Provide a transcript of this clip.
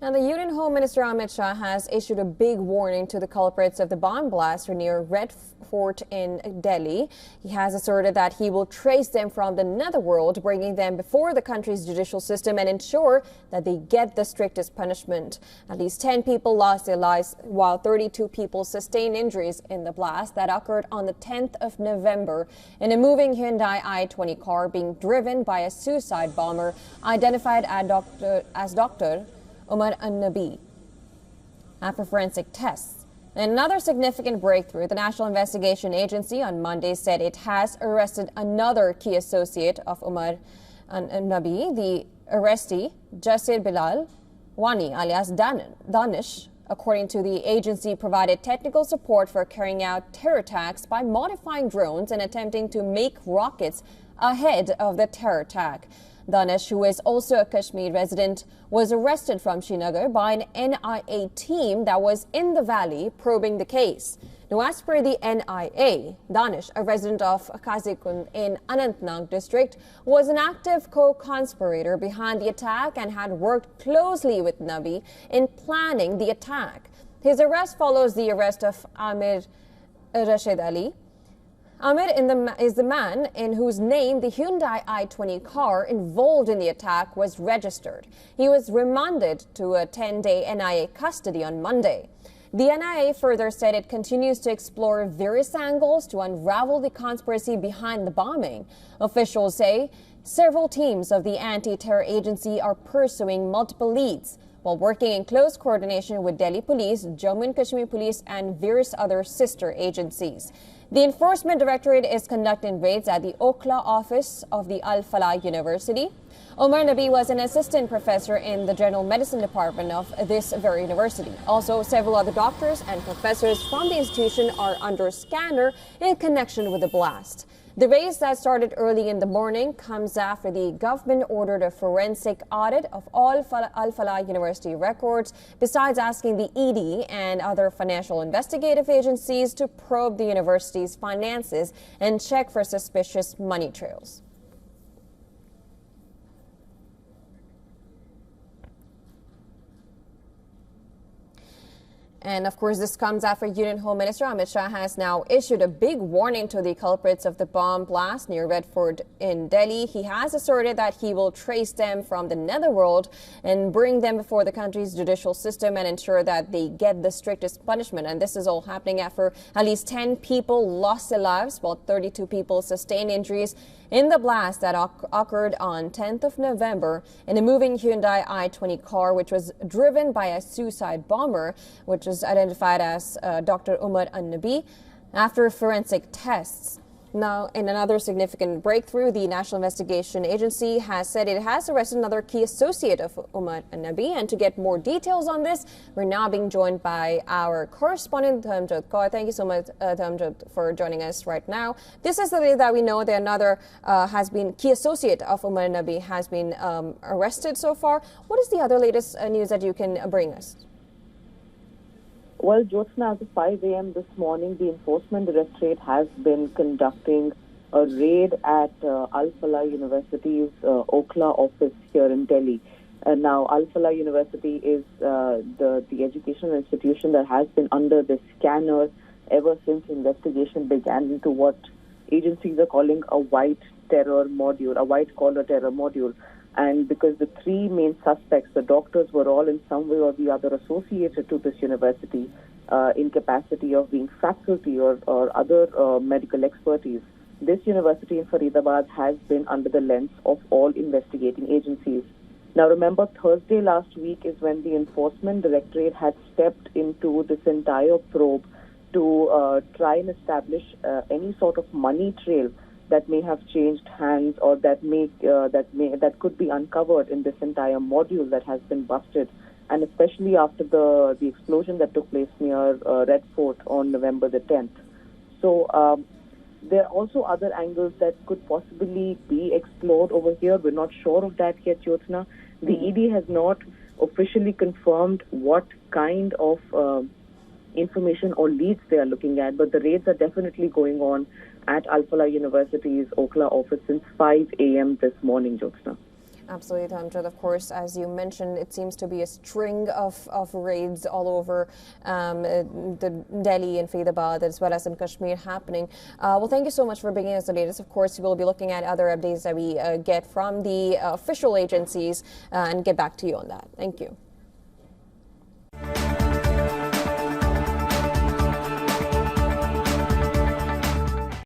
Now, the Union Home Minister Amit Shah has issued a big warning to the culprits of the bomb blast near Red Fort in Delhi. He has asserted that he will trace them from the netherworld, bringing them before the country's judicial system and ensure that they get the strictest punishment. At least 10 people lost their lives, while 32 people sustained injuries in the blast that occurred on the 10th of November in a moving Hyundai i20 car being driven by a suicide bomber identified as Dr. Umar An-Nabi after forensic tests. In another significant breakthrough, the National Investigation Agency on Monday said it has arrested another key associate of Umar An-Nabi, the arrestee Jasir Bilal Wani, alias Danish. According to the agency, provided technical support for carrying out terror attacks by modifying drones and attempting to make rockets ahead of the terror attack. Danish, who is also a Kashmir resident, was arrested from Srinagar by an NIA team that was in the valley probing the case. Now, as per the NIA, Danish, a resident of Kazikund in Anantnag district, was an active co-conspirator behind the attack and had worked closely with Nabi in planning the attack. His arrest follows the arrest of Amir Rashid Ali. Amir is the man in whose name the Hyundai i20 car involved in the attack was registered. He was remanded to a 10-day NIA custody on Monday. The NIA further said it continues to explore various angles to unravel the conspiracy behind the bombing. Officials say several teams of the anti-terror agency are pursuing multiple leads, while working in close coordination with Delhi Police, Jammu and Kashmir Police, and various other sister agencies. The Enforcement Directorate is conducting raids at the Okhla office of the Al Falah University. Umar Nabi was an assistant professor in the General Medicine Department of this very university. Also, several other doctors and professors from the institution are under scanner in connection with the blast. The raid that started early in the morning comes after the government ordered a forensic audit of all Al Falah University records, besides asking the ED and other financial investigative agencies to probe the university's finances and check for suspicious money trails. And of course, this comes after Union Home Minister Amit Shah has now issued a big warning to the culprits of the bomb blast near Red Fort in Delhi. He has asserted that he will trace them from the netherworld and bring them before the country's judicial system and ensure that they get the strictest punishment. And this is all happening after at least 10 people lost their lives, while 32 people sustained injuries in the blast that occurred on 10th of November in a moving Hyundai i20 car, which was driven by a suicide bomber, which was identified as Dr. Umar An-Nabi after forensic tests. Now, in another significant breakthrough, the National Investigation Agency has said it has arrested another key associate of Umar An-Nabi. And to get more details on this, we're now being joined by our correspondent, Dhamjot Kaur. Thank you so much, Dhamjot, for joining us right now. This is the day that we know that another key associate of Umar An-Nabi has been arrested so far. What is the other latest news that you can bring us? Well, Jyotsna, as of 5 a.m. this morning, the Enforcement Directorate has been conducting a raid at Al Falah University's Okhla office here in Delhi. Now, Al Falah University is the educational institution that has been under the scanner ever since investigation began into what agencies are calling a white collar terror module. And because the three main suspects, the doctors, were all in some way or the other associated to this university in capacity of being faculty or other medical expertise, this university in Faridabad has been under the lens of all investigating agencies. Now, remember, Thursday last week is when the Enforcement Directorate had stepped into this entire probe to try and establish any sort of money trail that may have changed hands or that could be uncovered in this entire module that has been busted, and especially after the explosion that took place near Red Fort on November the 10th. So there are also other angles that could possibly be explored over here. We're not sure of that yet, Jyotsna. The ED has not officially confirmed what kind of information or leads they are looking at, but the raids are definitely going on at Al Falah University's Okhla office since 5 a.m. this morning, Jyotsna. Absolutely, Amjad. Of course, as you mentioned, it seems to be a string of raids all over the Delhi and Faridabad as well as in Kashmir happening. Well, thank you so much for bringing us the latest. Of course, we will be looking at other updates that we get from the official agencies and get back to you on that. Thank you.